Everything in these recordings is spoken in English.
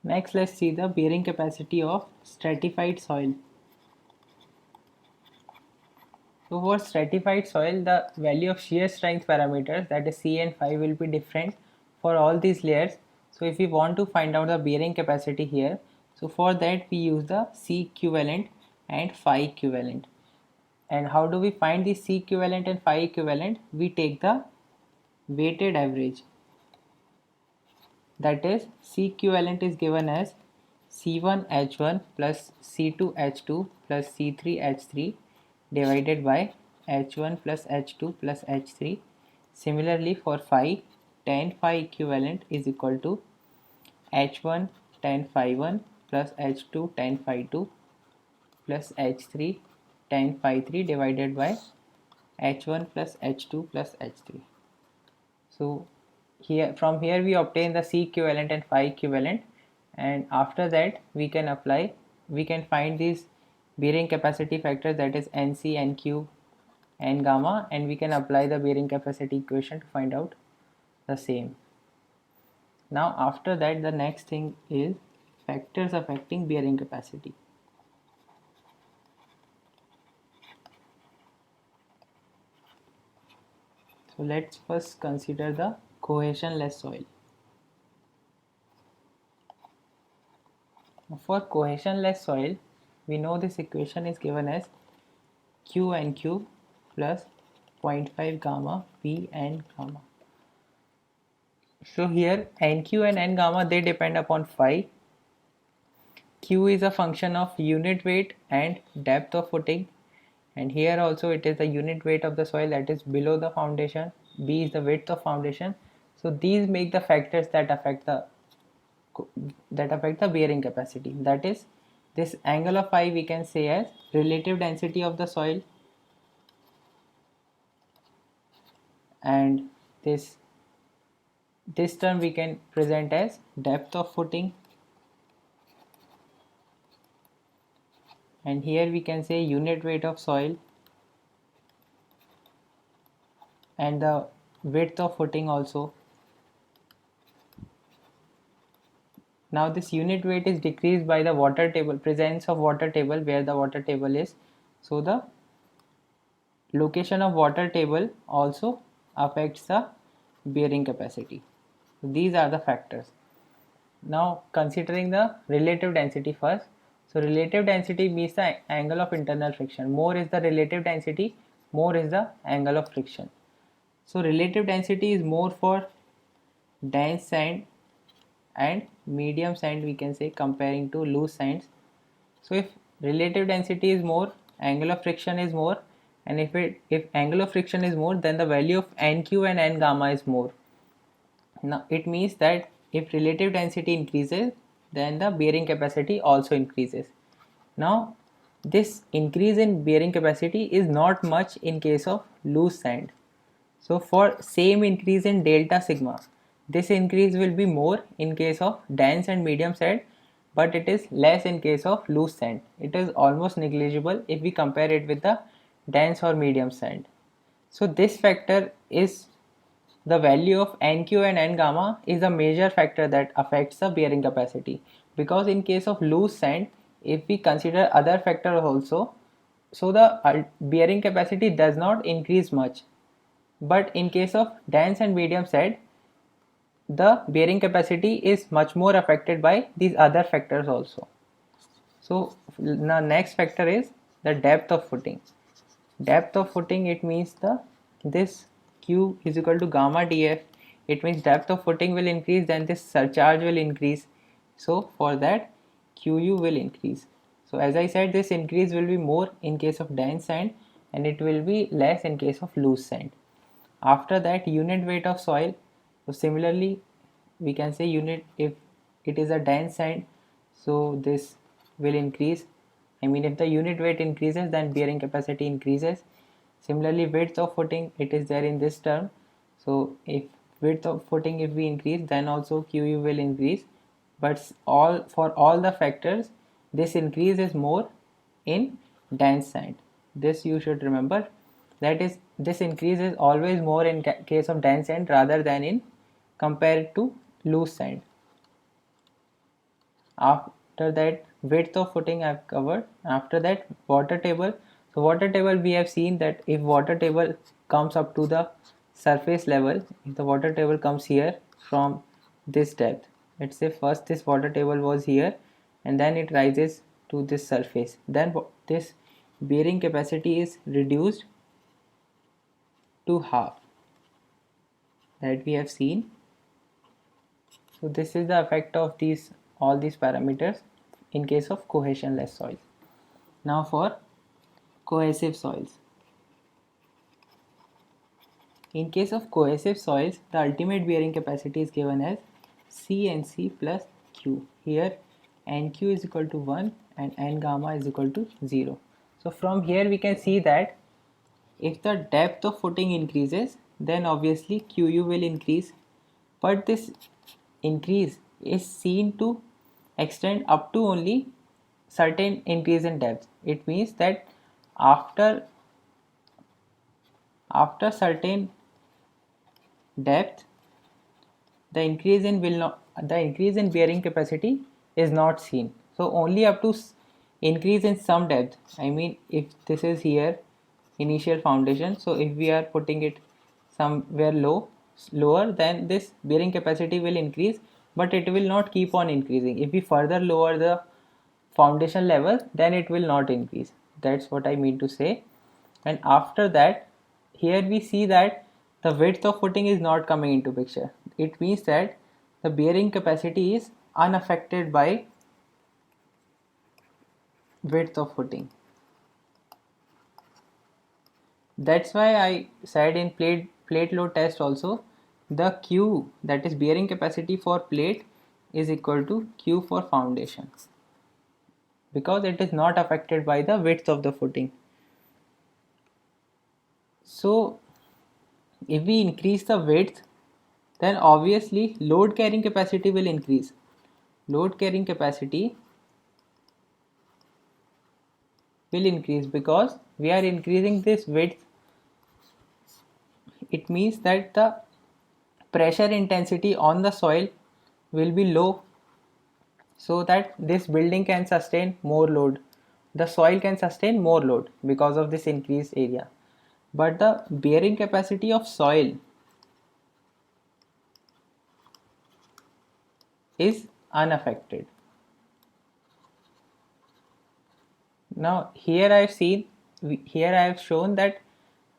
Next, let's see the bearing capacity of stratified soil. So for stratified soil, the value of shear strength parameters, that is C and phi, will be different for all these layers. So if we want to find out the bearing capacity here, so for that we use the C equivalent and phi equivalent. And how do we find the C equivalent and phi equivalent? We take the weighted average. That is, C equivalent is given as C1H1 plus C2H2 plus C3H3 divided by H1 plus H2 plus H3. Similarly for phi, tan phi equivalent is equal to H1 tan phi 1 plus H2 tan phi 2 plus H3 tan phi 3 divided by H1 plus H2 plus H3. So here we obtain the C equivalent and phi equivalent, and after that we can find these bearing capacity factors, that is NC, NQ, N gamma, and we can apply the bearing capacity equation to find out the same. Now after that, the next thing is factors affecting bearing capacity. So let's first consider the cohesionless soil. For cohesionless soil, we know this equation is given as QNQ plus 0.5 gamma P N gamma. So here NQ and N gamma, they depend upon phi. Q is a function of unit weight and depth of footing, and here also it is the unit weight of the soil that is below the foundation. B is the width of foundation. So these make the factors that affect the bearing capacity. That is, this angle of phi we can say as relative density of the soil, and this term we can present as depth of footing, and here we can say unit weight of soil and the width of footing also. Now this unit weight is decreased by the water table, presence of water table, where the water table is. So the location of water table also affects the bearing capacity. So these are the factors. Now considering the relative density first. So relative density means the angle of internal friction. More is the relative density, more is the angle of friction. So relative density is more for dense sand and medium sand, we can say, comparing to loose sands. So if relative density is more, angle of friction is more, and if angle of friction is more, then the value of NQ and N gamma is more. Now it means that if relative density increases, then the bearing capacity also increases. Now this increase in bearing capacity is not much in case of loose sand. So for same increase in delta sigma, this increase will be more in case of dense and medium sand, but it is less in case of loose sand. It is almost negligible if we compare it with the dense or medium sand. So this factor is the value of NQ and N gamma is a major factor that affects the bearing capacity, because in case of loose sand, if we consider other factors also, so the bearing capacity does not increase much, but in case of dense and medium sand, the bearing capacity is much more affected by these other factors also. So the next factor is the depth of footing. Depth of footing, it means this Q is equal to gamma dF. It means depth of footing will increase, then this surcharge will increase. So for that, QU will increase. So as I said, this increase will be more in case of dense sand and it will be less in case of loose sand. After that, unit weight of soil. So similarly, we can say unit, if it is a dense sand, so this will increase. I mean, if the unit weight increases, then bearing capacity increases. Similarly, width of footing, it is there in this term. So if width of footing if we increase, then also QU will increase. But for all the factors, this increase is more in dense sand. This you should remember. That is, this increase is always more in case of dense sand rather than in compared to loose sand. After that, width of footing I've covered. After that, water table. So water table, we have seen that if water table comes up to the surface level, if the water table comes here from this depth, let's say first this water table was here and then it rises to this surface, then this bearing capacity is reduced to half, that we have seen. So this is the effect of all these parameters in case of cohesionless soils. Now for cohesive soils. In case of cohesive soils, the ultimate bearing capacity is given as CNC plus Q. Here NQ is equal to 1 and N gamma is equal to 0. So from here we can see that if the depth of footing increases, then obviously QU will increase, but this increase is seen to extend up to only certain increase in depth. It means that after certain depth, the increase in bearing capacity is not seen. So only up to increase in some depth. I mean, if this is here initial foundation, so if we are putting it somewhere lower, then this bearing capacity will increase, but it will not keep on increasing. If we further lower the foundation level, then it will not increase. That's what I mean to say. And after that, here we see that the width of footing is not coming into picture. It means that the bearing capacity is unaffected by width of footing. That's why I said in plate load test also, the Q, that is bearing capacity for plate, is equal to Q for foundation, because it is not affected by the width of the footing. So if we increase the width, then obviously load carrying capacity will increase. Load carrying capacity will increase because we are increasing this width. It means that the pressure intensity on the soil will be low, so that this building can sustain more load. The soil can sustain more load because of this increased area. But the bearing capacity of soil is unaffected. Now here I have shown that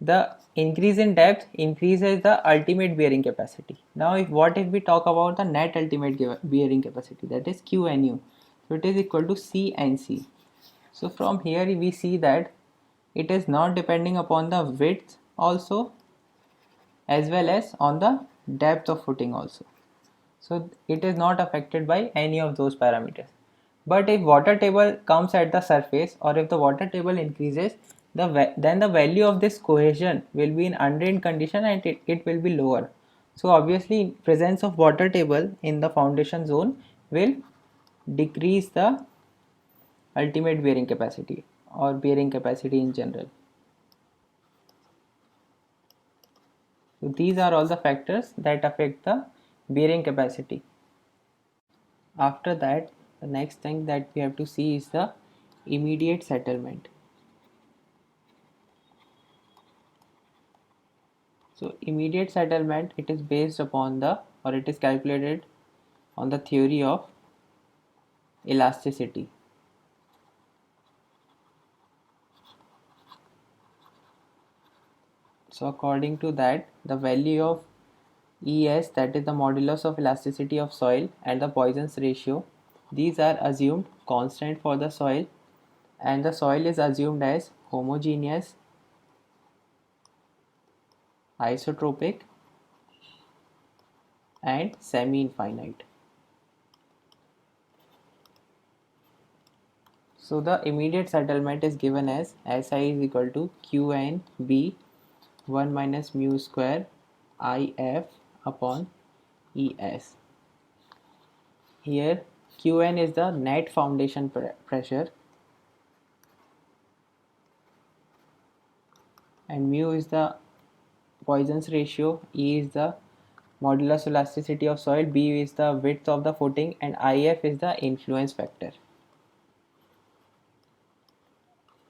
the increase in depth increases the ultimate bearing capacity. Now what if we talk about the net ultimate bearing capacity, that is QNU. So it is equal to CNC. So from here we see that it is not depending upon the width also, as well as on the depth of footing also. So it is not affected by any of those parameters. But if water table comes at the surface, or if the water table increases, then the value of this cohesion will be in undrained condition and it will be lower. So obviously presence of water table in the foundation zone will decrease the ultimate bearing capacity or bearing capacity in general. So these are all the factors that affect the bearing capacity. After that, the next thing that we have to see is the immediate settlement. So immediate settlement, it is based upon it is calculated on the theory of elasticity. So according to that, the value of ES, that is the modulus of elasticity of soil, and the Poisson's ratio, these are assumed constant for the soil, and the soil is assumed as homogeneous, isotropic, and semi-infinite. So the immediate settlement is given as SI is equal to QNB 1 minus mu square IF upon ES. Here Qn is the net foundation pressure and mu is the Poisson's ratio, E is the modulus elasticity of soil, B is the width of the footing, and IF is the influence factor.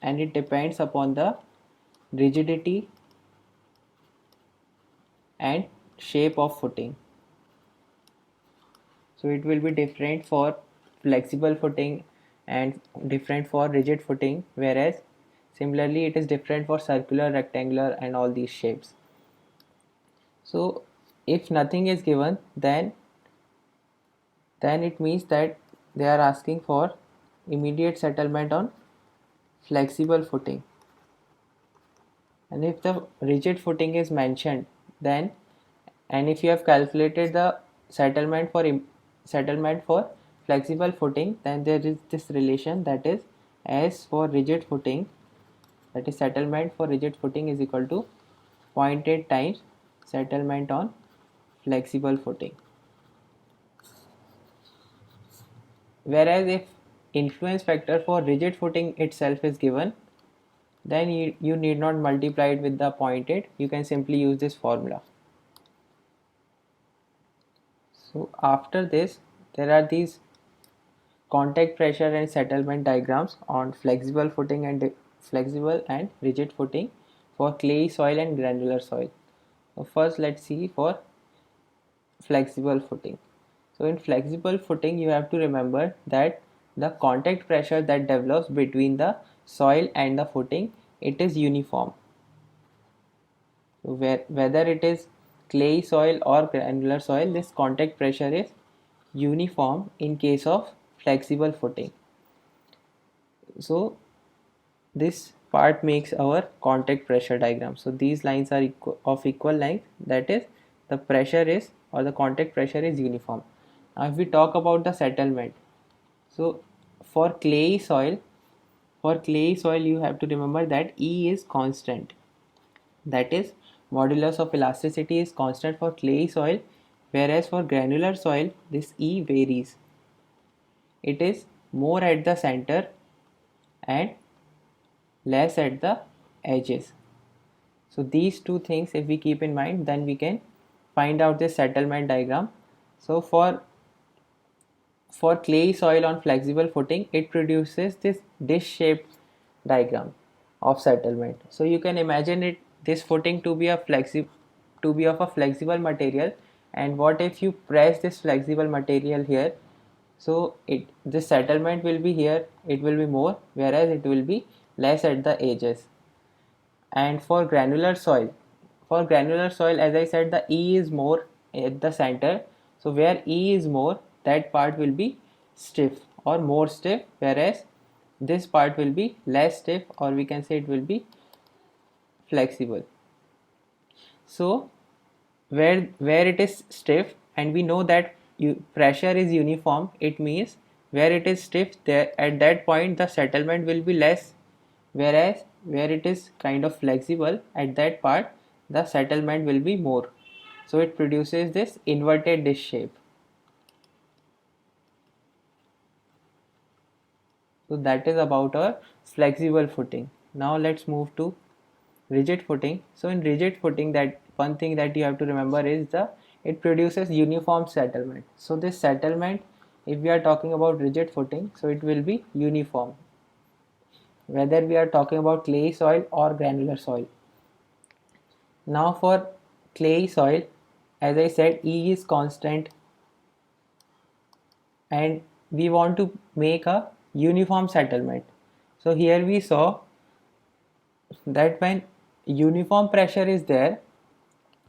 And it depends upon the rigidity and shape of footing. So it will be different for flexible footing and different for rigid footing, whereas similarly it is different for circular, rectangular and all these shapes. So if nothing is given, then it means that they are asking for immediate settlement on flexible footing. And if the rigid footing is mentioned, then, and if you have calculated the settlement for flexible footing, then there is this relation, that is S for rigid footing, that is settlement for rigid footing is equal to 0.8 times settlement on flexible footing. Whereas if influence factor for rigid footing itself is given, then you need not multiply it with the 0.8, you can simply use this formula. So after this, there are these contact pressure and settlement diagrams on flexible footing and flexible and rigid footing for clay soil and granular soil. So first let's see for flexible footing. So in flexible footing, you have to remember that the contact pressure that develops between the soil and the footing, it is uniform. So whether it is clay soil or granular soil, this contact pressure is uniform in case of flexible footing. So this part makes our contact pressure diagram. So these lines are of equal length, that is the pressure is, or the contact pressure is uniform. Now if we talk about the settlement, so for clay soil you have to remember that E is constant, that is modulus of elasticity is constant for clay soil, whereas for granular soil this E varies. It is more at the center and less at the edges. So these two things if we keep in mind, then we can find out this settlement diagram. So for clay soil on flexible footing, it produces this dish shaped diagram of settlement. So you can imagine it, this footing to be of a flexible material, and what if you press this flexible material here, so this settlement will be here, it will be more, whereas it will be less at the edges. And for granular soil, as I said, the E is more at the center, so where E is more, that part will be stiff or more stiff, whereas this part will be less stiff, or we can say it will be flexible. So where it is stiff, and we know that pressure is uniform, it means where it is stiff, there at that point the settlement will be less, whereas where it is kind of flexible, at that part the settlement will be more. So it produces this inverted dish shape. So that is about our flexible footing. Now let's move to rigid footing. So in rigid footing, that one thing that you have to remember is it produces uniform settlement. So this settlement, if we are talking about rigid footing, so it will be uniform, whether we are talking about clay soil or granular soil. Now for clay soil, as I said, E is constant, and we want to make a uniform settlement. So here we saw that when uniform pressure is there,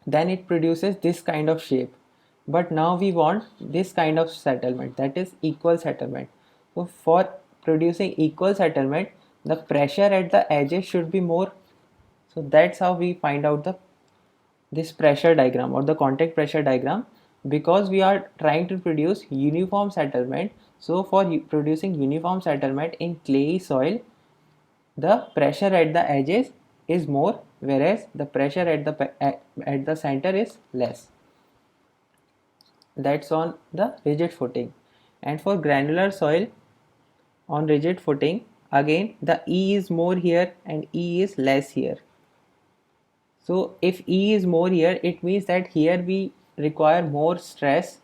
then it produces this kind of shape. But now we want this kind of settlement, that is equal settlement. So for producing equal settlement, the pressure at the edges should be more. So that's how we find out this pressure diagram or the contact pressure diagram, because we are trying to produce uniform settlement. So for producing uniform settlement in clay soil, the pressure at the edges is more, whereas the pressure at the center is less. That's on the rigid footing. And for granular soil on rigid footing, again the E is more here and E is less here. So if E is more here, it means that here we require more stress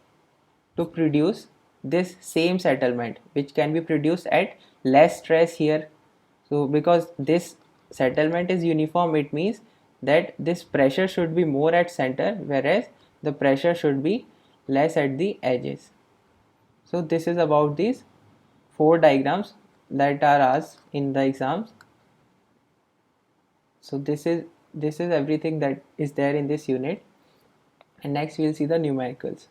to produce this same settlement, which can be produced at less stress here. So because this settlement is uniform, it means that this pressure should be more at center, whereas the pressure should be less at the edges. So this is about these 4 diagrams that are asked in the exams. So this is everything that is there in this unit, and next we'll see the numericals.